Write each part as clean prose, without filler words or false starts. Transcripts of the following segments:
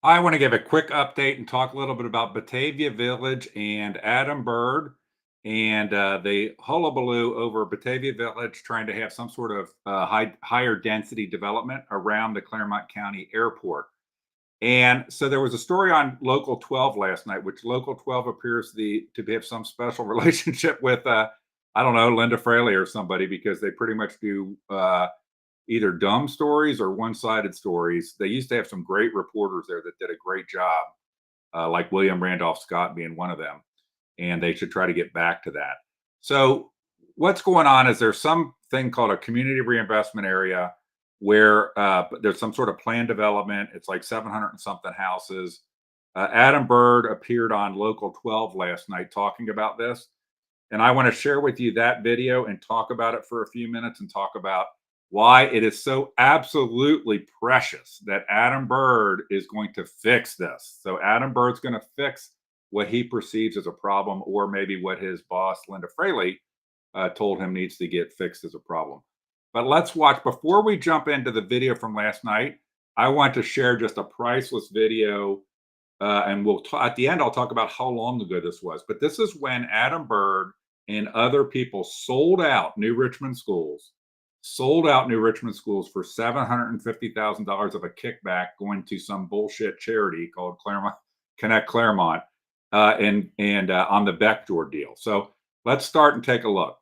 I want to give a quick update and talk a little bit about Batavia Village and Adam Bird and the hullabaloo over Batavia Village trying to have some sort of higher density development around the Claremont County Airport. And so there was a story on Local 12 last night, which Local 12 appears to have some special relationship with, I don't know, Linda Fraley or somebody, because they pretty much do either dumb stories or one-sided stories. They used to have some great reporters there that did a great job, like William Randolph Scott being one of them, and they should try to get back to that. So what's going on is there's something called a community reinvestment area where there's some sort of planned development. It's like 700 and something houses. Adam Bird appeared on Local 12 last night talking about this. And I want to share with you that video and talk about it for a few minutes and talk about why it is so absolutely precious that Adam Bird is going to fix this. So Adam Bird's going to fix what he perceives as a problem, or maybe what his boss, Linda Fraley, told him needs to get fixed as a problem. But let's watch. Before we jump into the video from last night, I want to share just a priceless video. And at the end, I'll talk about how long ago this was. But this is when Adam Bird and other people sold out New Richmond schools for $750,000 of a kickback going to some bullshit charity called Claremont Connect Claremont, and on the Beckjord deal. So let's start and take a look.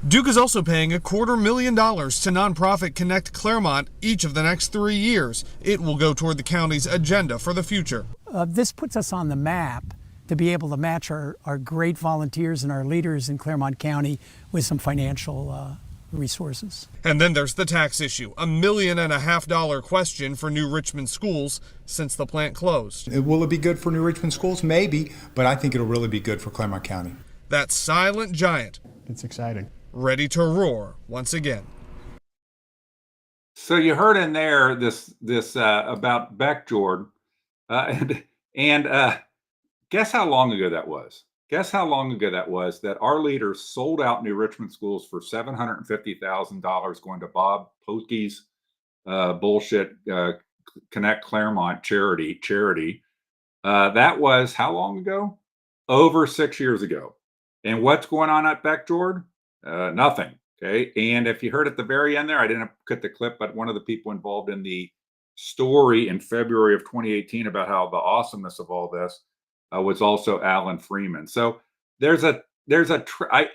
Duke is also paying $250,000 to nonprofit Connect Claremont each of the next 3 years. It will go toward the county's agenda for the future. This puts us on the map to be able to match our great volunteers and our leaders in Claremont County with some financial resources. And then there's the tax issue, $1.5 million question for New Richmond schools since the plant closed. Will it be good for New Richmond schools? Maybe, but I think it'll really be good for Claremont County. That silent giant. It's exciting. Ready to roar once again. So you heard in there this about Beckjord, and guess how long ago that was? Guess how long ago that was that our leaders sold out New Richmond schools for $750,000 going to Bob Pokey's bullshit Connect Claremont charity. That was how long ago? Over 6 years ago. And what's going on at Beckjord? Nothing. Okay. And if you heard at the very end there, I didn't cut the clip, but one of the people involved in the story in February of 2018 about how the awesomeness of all this was also Alan Freeman. So I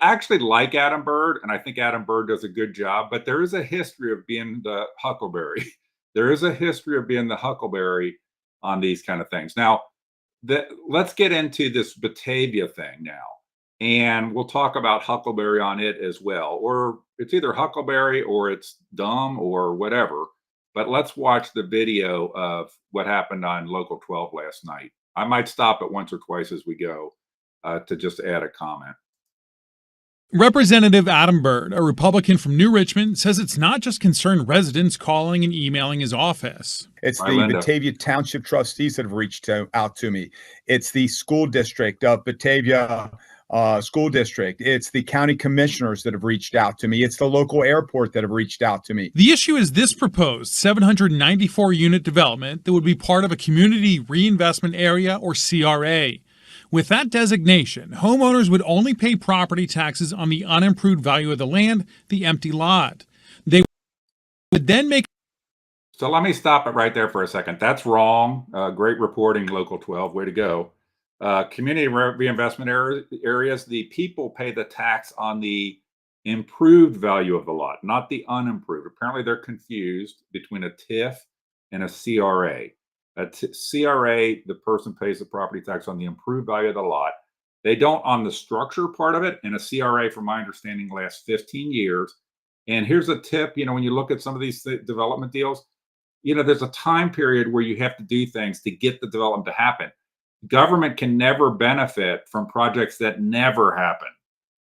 actually like Adam Bird, and I think Adam Bird does a good job, but there is a history of being the huckleberry. There is a history of being the huckleberry on these kind of things. Now, let's get into this Batavia thing now. And we'll talk about Huckleberry on it as well. Or it's either Huckleberry or it's dumb or whatever. But let's watch the video of what happened on Local 12 last night. I might stop it once or twice as we go to just add a comment. Representative Adam Bird, a Republican from New Richmond, says it's not just concerned residents calling and emailing his office. It's the Batavia Township trustees that have reached out to me. It's the school district of Batavia School District. It's the county commissioners that have reached out to me. It's the local airport that have reached out to me. The issue is this proposed 794-unit development that would be part of a community reinvestment area, or CRA. With that designation, homeowners would only pay property taxes on the unimproved value of the land, the empty lot. They would then make... So let me stop it right there for a second. That's wrong. Great reporting, Local 12. Way to go. Community reinvestment areas, the people pay the tax on the improved value of the lot, not the unimproved. Apparently, they're confused between a TIF and a CRA. CRA, the person pays the property tax on the improved value of the lot. They don't on the structure part of it. And a CRA, from my understanding, lasts 15 years. And here's a tip, when you look at some of these development deals, there's a time period where you have to do things to get the development to happen. Government can never benefit from projects that never happen.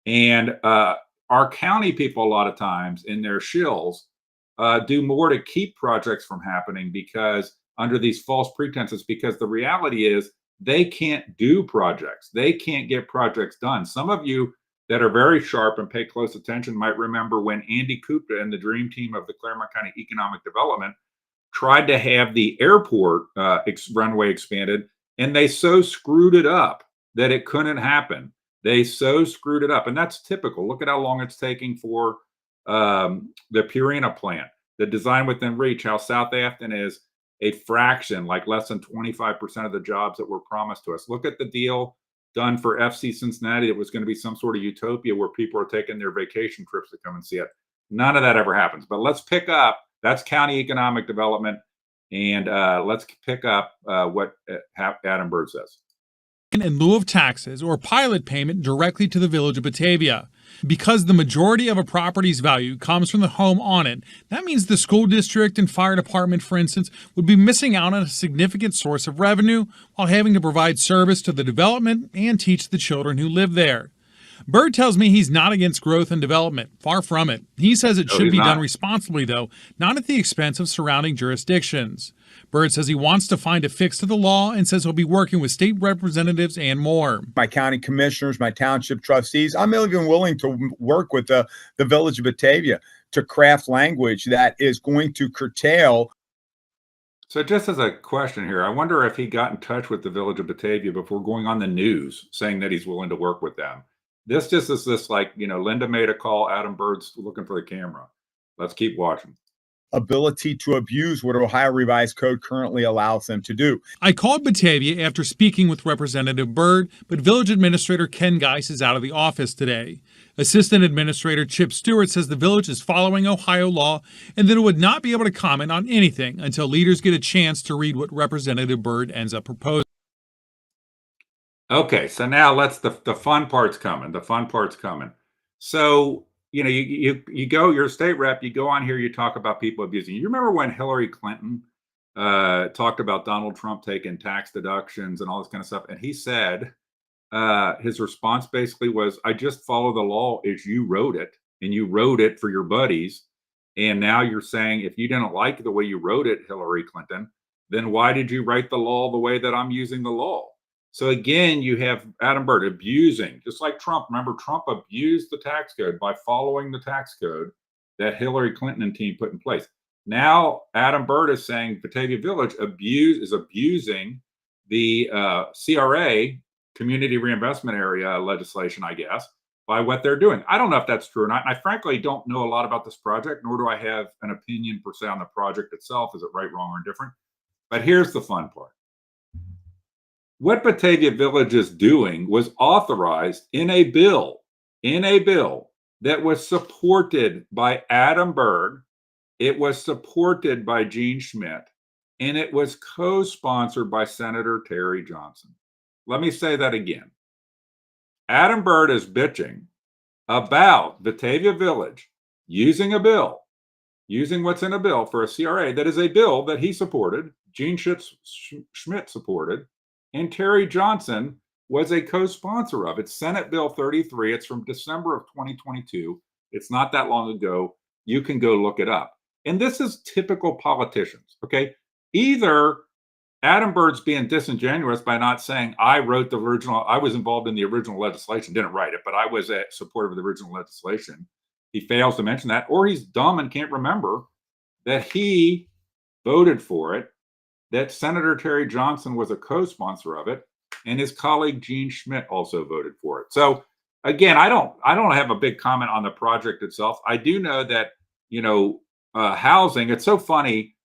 And our county people, a lot of times in their shills, do more to keep projects from happening because under these false pretenses, because the reality is they can't do projects. They can't get projects done. Some of you that are very sharp and pay close attention might remember when Andy Kupta and the dream team of the Claremont County Economic Development tried to have the airport runway expanded, and they so screwed it up that it couldn't happen. They so screwed it up, and that's typical. Look at how long it's taking for the Purina plant, the design within reach, how South Afton is a fraction, like less than 25% of the jobs that were promised to us. Look at the deal done for FC Cincinnati. It was going to be some sort of utopia where people are taking their vacation trips to come and see it. None of that ever happens. But let's pick up. That's county economic development. And let's pick up what Adam Byrd says. In lieu of taxes or pilot payment directly to the village of Batavia. Because the majority of a property's value comes from the home on it, that means the school district and fire department, for instance, would be missing out on a significant source of revenue while having to provide service to the development and teach the children who live there. Byrd tells me he's not against growth and development. Far from it. He says it should be done responsibly, though, not at the expense of surrounding jurisdictions. Byrd says he wants to find a fix to the law and says he'll be working with state representatives and more. My county commissioners, my township trustees, I'm even willing to work with the village of Batavia to craft language that is going to curtail. So just as a question here, I wonder if he got in touch with the village of Batavia before going on the news saying that he's willing to work with them. This just is this like, Linda made a call, Adam Byrd's looking for the camera. Let's keep watching. Ability to abuse what Ohio Revised Code currently allows them to do. I called Batavia after speaking with Representative Byrd, but Village Administrator Ken Geis is out of the office today. Assistant Administrator Chip Stewart says the village is following Ohio law and that it would not be able to comment on anything until leaders get a chance to read what Representative Byrd ends up proposing. Okay, so now the fun part's coming. The fun part's coming. So, you go, you're a state rep, you go on here, you talk about people abusing. You remember when Hillary Clinton talked about Donald Trump taking tax deductions and all this kind of stuff? And he said, his response basically was, I just follow the law as you wrote it, and you wrote it for your buddies. And now you're saying, if you didn't like the way you wrote it, Hillary Clinton, then why did you write the law the way that I'm using the law? So again, you have Adam Byrd abusing, just like Trump. Remember, Trump abused the tax code by following the tax code that Hillary Clinton and team put in place. Now, Adam Byrd is saying Batavia Village is abusing the CRA, Community Reinvestment Area legislation, I guess, by what they're doing. I don't know if that's true or not. And I frankly don't know a lot about this project, nor do I have an opinion per se on the project itself. Is it right, wrong, or indifferent? But here's the fun part. What Batavia Village is doing was authorized in a bill that was supported by Adam Byrd. It was supported by Gene Schmidt, and it was co-sponsored by Senator Terry Johnson. Let me say that again. Adam Byrd is bitching about Batavia Village using what's in a bill for a CRA that is a bill that he supported, Gene Schmidt supported, and Terry Johnson was a co-sponsor of. It's Senate Bill 33. It's from December of 2022. It's not that long ago. You can go look it up. And this is typical politicians, okay? Either Adam Byrd's being disingenuous by not saying, I was involved in the original legislation, didn't write it, but I was a supporter of the original legislation. He fails to mention that, or he's dumb and can't remember that he voted for it, that Senator Terry Johnson was a co-sponsor of it, and his colleague Gene Schmidt also voted for it. So again, I don't have a big comment on the project itself. I do know that, housing, it's so funny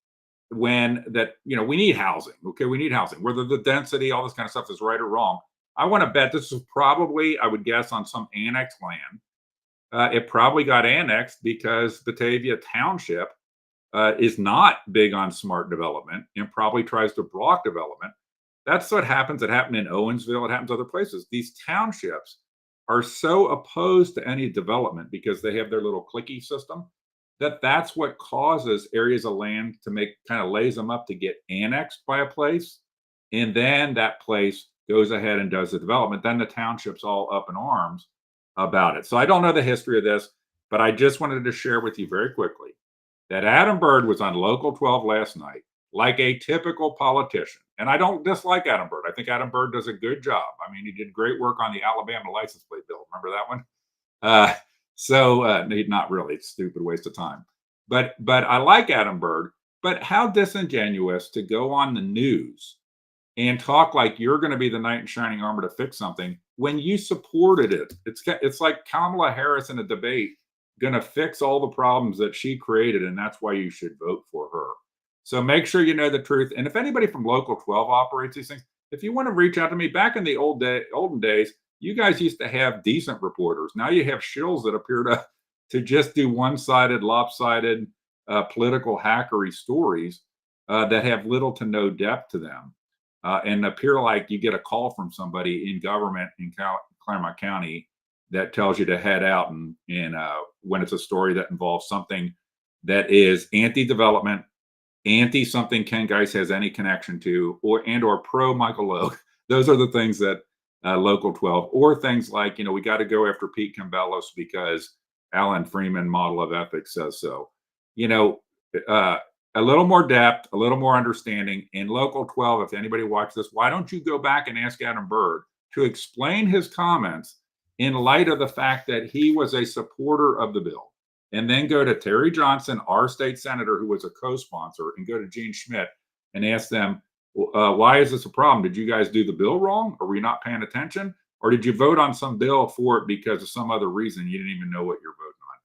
when that, we need housing. Okay, we need housing. Whether the density, all this kind of stuff is right or wrong. I want to bet this is probably, I would guess, on some annexed land. It probably got annexed because Batavia Township is not big on smart development and probably tries to block development. That's what happens. It happened in Owensville. It happens other places. These townships are so opposed to any development because they have their little cliquey system that's what causes areas of land to kind of lays them up to get annexed by a place. And then that place goes ahead and does the development. Then the township's all up in arms about it. So I don't know the history of this, but I just wanted to share with you very quickly that Adam Byrd was on Local 12 last night, like a typical politician. And I don't dislike Adam Byrd. I think Adam Byrd does a good job. I mean, he did great work on the Alabama license plate bill. Remember that one? Not really. It's a stupid waste of time. But I like Adam Byrd. But how disingenuous to go on the news and talk like you're going to be the knight in shining armor to fix something when you supported it. It's like Kamala Harris in a debate going to fix all the problems that she created, and that's why you should vote for her. So make sure you know the truth. And if anybody from Local 12 operates these things, if you want to reach out to me, back in the olden days, you guys used to have decent reporters. Now you have shills that appear to just do one-sided, lopsided, political hackery stories that have little to no depth to them. And appear like you get a call from somebody in government in Claremont County that tells you to head out and when it's a story that involves something that is anti-development, anti-something Ken Geis has any connection to, or pro Michael Logue. Those are the things that Local 12, or things like, we got to go after Pete Cambelos because Alan Freeman model of ethics says so. A little more depth, a little more understanding. In Local 12, if anybody watched this, why don't you go back and ask Adam Byrd to explain his comments in light of the fact that he was a supporter of the bill? And then go to Terry Johnson, our state senator, who was a co-sponsor, and go to Gene Schmidt and ask them, why is this a problem? Did you guys do the bill wrong? Are we not paying attention? Or did you vote on some bill for it because of some other reason you didn't even know what you're voting